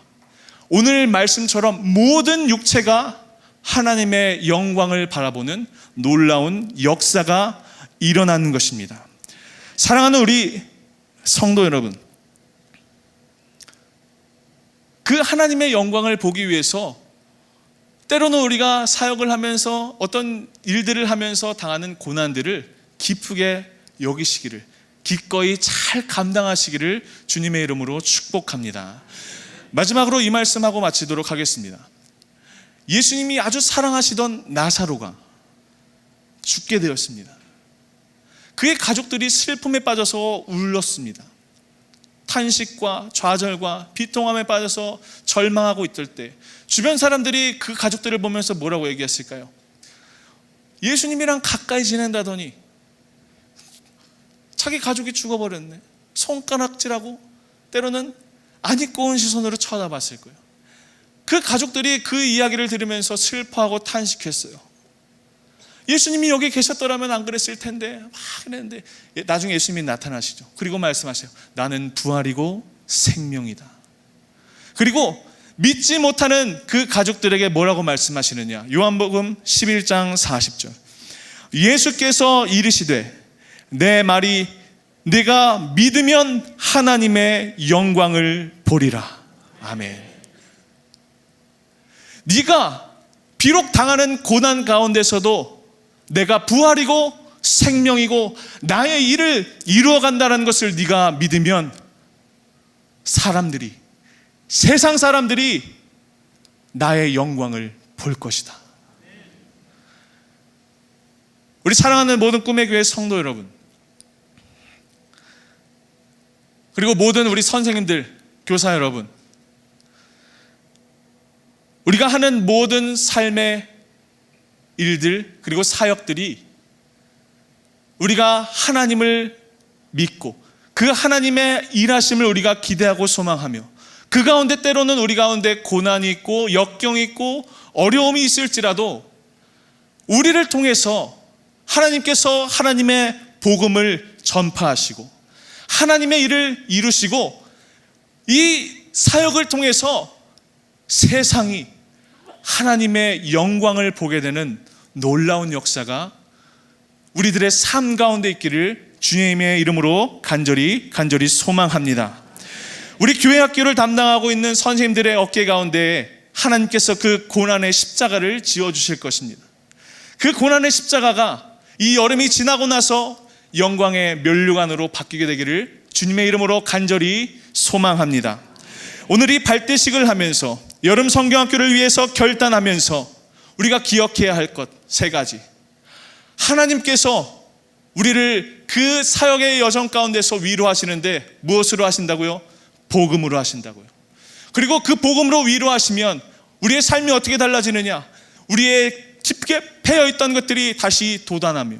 오늘 말씀처럼 모든 육체가 하나님의 영광을 바라보는 놀라운 역사가 일어나는 것입니다. 사랑하는 우리 성도 여러분, 그 하나님의 영광을 보기 위해서 때로는 우리가 사역을 하면서 어떤 일들을 하면서 당하는 고난들을 기쁘게 여기시기를, 기꺼이 잘 감당하시기를 주님의 이름으로 축복합니다. 마지막으로 이 말씀하고 마치도록 하겠습니다. 예수님이 아주 사랑하시던 나사로가 죽게 되었습니다. 그의 가족들이 슬픔에 빠져서 울렀습니다. 탄식과 좌절과 비통함에 빠져서 절망하고 있을 때 주변 사람들이 그 가족들을 보면서 뭐라고 얘기했을까요? 예수님이랑 가까이 지낸다더니 자기 가족이 죽어버렸네. 손가락질하고 때로는 안 입고 온 시선으로 쳐다봤을 거예요. 그 가족들이 그 이야기를 들으면서 슬퍼하고 탄식했어요. 예수님이 여기 계셨더라면 안 그랬을 텐데 막 그랬는데, 나중에 예수님이 나타나시죠. 그리고 말씀하세요. 나는 부활이고 생명이다. 그리고 믿지 못하는 그 가족들에게 뭐라고 말씀하시느냐? 요한복음 11장 40절. 예수께서 이르시되 내 말이 네가 믿으면 하나님의 영광을 보리라. 아멘. 네가 비록 당하는 고난 가운데서도 내가 부활이고 생명이고 나의 일을 이루어간다는 것을 네가 믿으면 사람들이, 세상 사람들이 나의 영광을 볼 것이다. 우리 사랑하는 모든 꿈의 교회 성도 여러분, 그리고 모든 우리 선생님들, 교사 여러분, 우리가 하는 모든 삶의 일들 그리고 사역들이 우리가 하나님을 믿고 그 하나님의 일하심을 우리가 기대하고 소망하며 그 가운데 때로는 우리 가운데 고난이 있고 역경이 있고 어려움이 있을지라도 우리를 통해서 하나님께서 하나님의 복음을 전파하시고 하나님의 일을 이루시고 이 사역을 통해서 세상이 하나님의 영광을 보게 되는 놀라운 역사가 우리들의 삶 가운데 있기를 주님의 이름으로 간절히 소망합니다. 우리 교회 학교를 담당하고 있는 선생님들의 어깨 가운데 하나님께서 그 고난의 십자가를 지어주실 것입니다. 그 고난의 십자가가 이 여름이 지나고 나서 영광의 면류관으로 바뀌게 되기를 주님의 이름으로 간절히 소망합니다. 오늘 이 발대식을 하면서 여름 성경학교를 위해서 결단하면서 우리가 기억해야 할 것 3가지. 하나님께서 우리를 그 사역의 여정 가운데서 위로하시는데 무엇으로 하신다고요? 복음으로 하신다고요. 그리고 그 복음으로 위로하시면 우리의 삶이 어떻게 달라지느냐? 우리의 깊게 패여있던 것들이 다시 돋아나며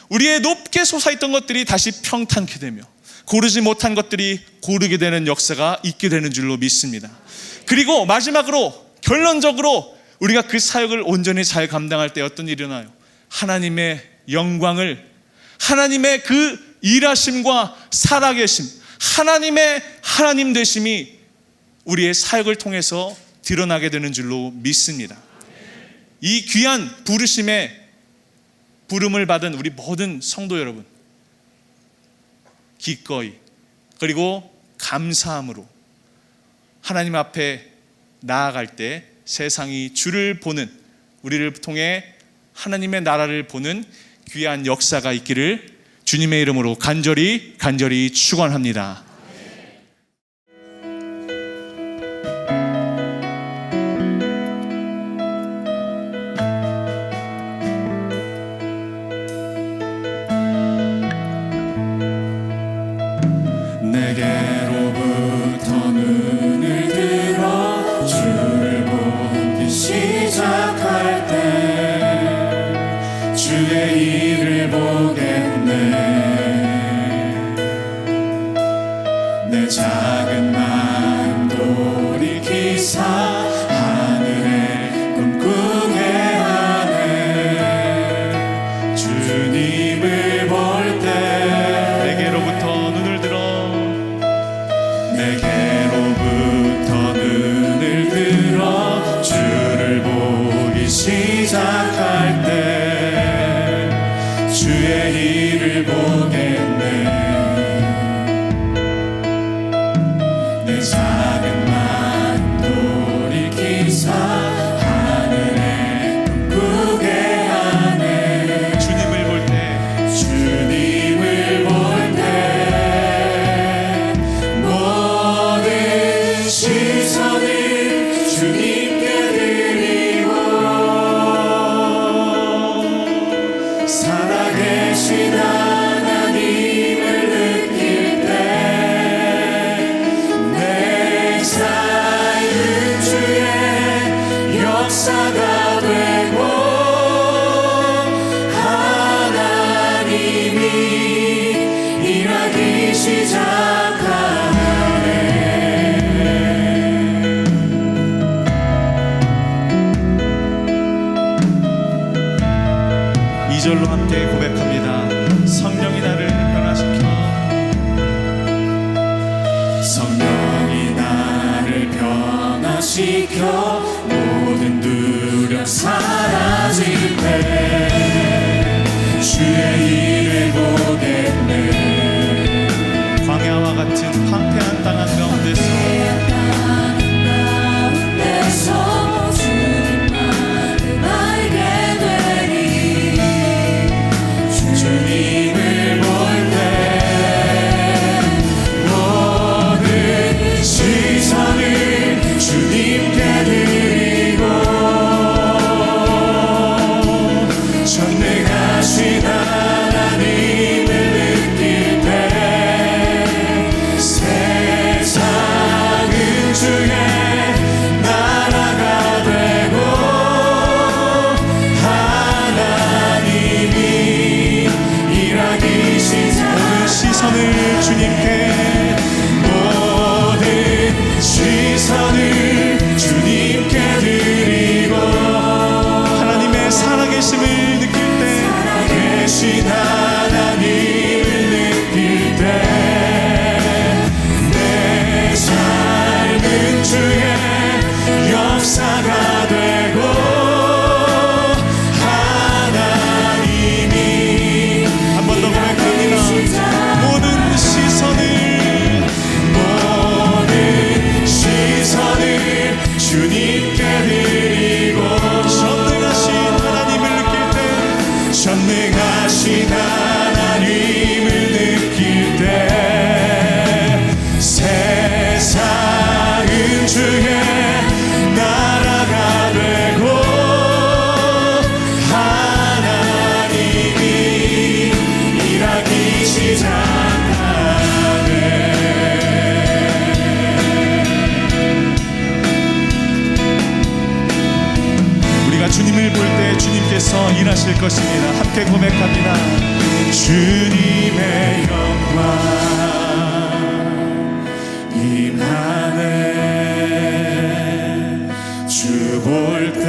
우리의 높게 솟아있던 것들이 다시 평탄케 되며 고르지 못한 것들이 고르게 되는 역사가 있게 되는 줄로 믿습니다. 그리고 마지막으로 결론적으로 우리가 그 사역을 온전히 잘 감당할 때 어떤 일이 일어나요? 하나님의 영광을, 하나님의 그 일하심과 살아계심, 하나님의 하나님 되심이 우리의 사역을 통해서 드러나게 되는 줄로 믿습니다. 이 귀한 부르심에 부름을 받은 우리 모든 성도 여러분, 기꺼이 그리고 감사함으로 하나님 앞에 나아갈 때 세상이 주를 보는, 우리를 통해 하나님의 나라를 보는 귀한 역사가 있기를 주님의 이름으로 간절히 축원합니다. 내게로부터 눈을 들어 주를 보기 시작할 때 주의 일을 보겠네. 내 작은 마음 돌이키사 하늘에 꿈꾸게 하네. 주님을 볼 때 내게로부터 눈을 들어 내게로부터 눈을 들어 주를 보기 시작할 때 주의 일을 보겠네. 내 작은 마음 돌이키사 하늘에 꿈꾸게 하네. 주님을 볼 때 주님을 볼 때 모든 시선을 주님께 드리고 것입니다. 함께 고백합니다. 주님의 영광 임하네. 주 볼 때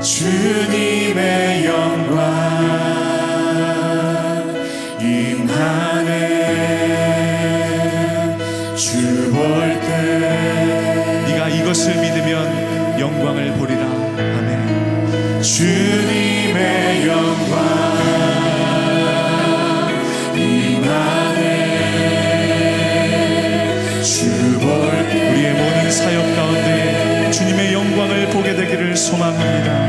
주님의 영광 임하네. 주 볼 때 네가 이것을 믿으면 영광을 보리라. 아멘. 주님의 영광 임하네. 주 볼 때 우리의 모든 사역 가운데 주님의 영광을 보게 되기를 소망합니다.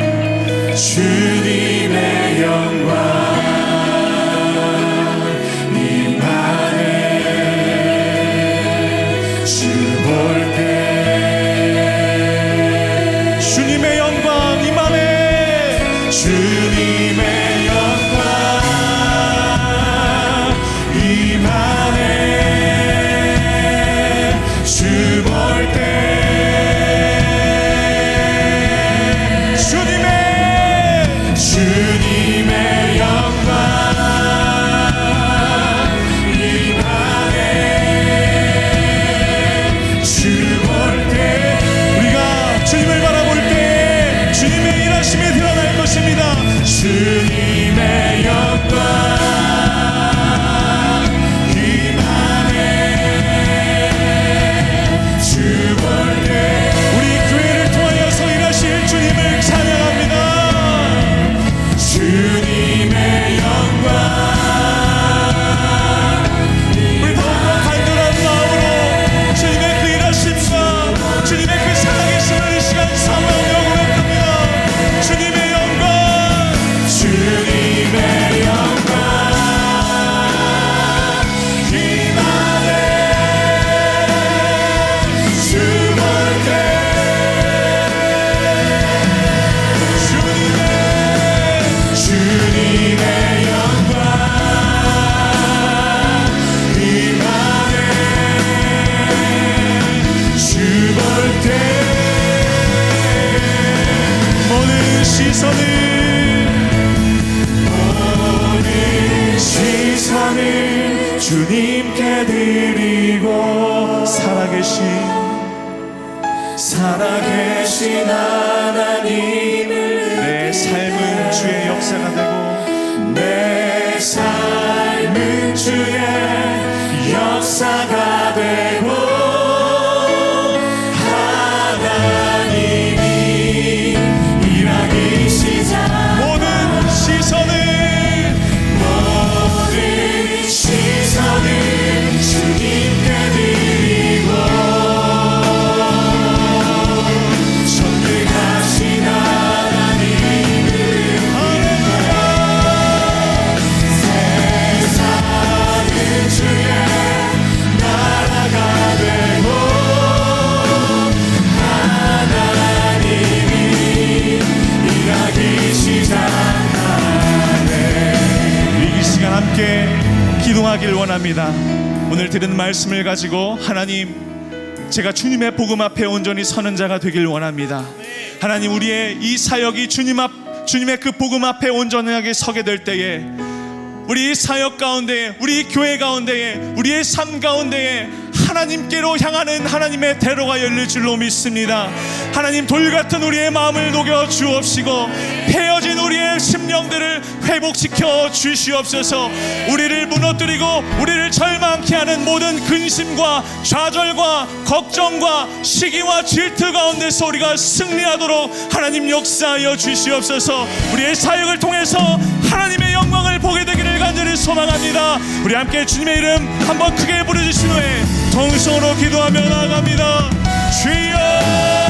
주님의 영광 주님의 영광 임하네. 주님의 영광 임하네. 주 볼 때 주님의 영광 임하네. 주 볼 때 우리가 주님을 바라볼 때 주님의 일하심이 드러날 것입니다. 주님의 영광 임하네. 주 볼 때 우리 교회를 통하여서 일하실 주님을 찬양합니다. 주님의 영광 우리 더욱더 간절한 마음으로 주님의 그 일하심과 주님의 그 살아계심을 이 시간 사모하며 고백합니다. 주님의 영광 주님의 영광 임하네. 주 볼 때 주님의 영광 임하네. 주 볼 때 모든 시선을 주님께 드리고 살아계신 하나님을 내 삶은 주의 역사가 되고 내 삶은 주의 역사가 되고 하나님이 일하기 시작 모든 시선을 주님께 드리고 전능하신 하나님을 세상은 주의 나라가 되고 하나님이 일하기 시작하네. 이 시간 함께 기도하길 원합니다. 오늘 들은 말씀을 가지고 하나님, 제가 주님의 복음 앞에 온전히 서는 자가 되길 원합니다. 하나님, 우리의 이 사역이 주님의 그 복음 앞에 온전하게 서게 될 때에 우리 사역 가운데, 우리 교회 가운데에, 우리의 삶 가운데에 하나님께로 향하는 하나님의 대로가 열릴 줄로 믿습니다. 하나님, 돌같은 우리의 마음을 녹여 주옵시고 헤어진 우리의 심령들을 회복시켜 주시옵소서. 우리를 무너뜨리고 우리를 절망케 하는 모든 근심과 좌절과 걱정과 시기와 질투 가운데서 우리가 승리하도록 하나님 역사하여 주시옵소서. 우리의 사역을 통해서 하나님의 영광을 보게 되기를 간절히 소망합니다. 우리 함께 주님의 이름 한번 크게 부르짖으신 후에 정성으로 기도하며 나아갑니다. 주여.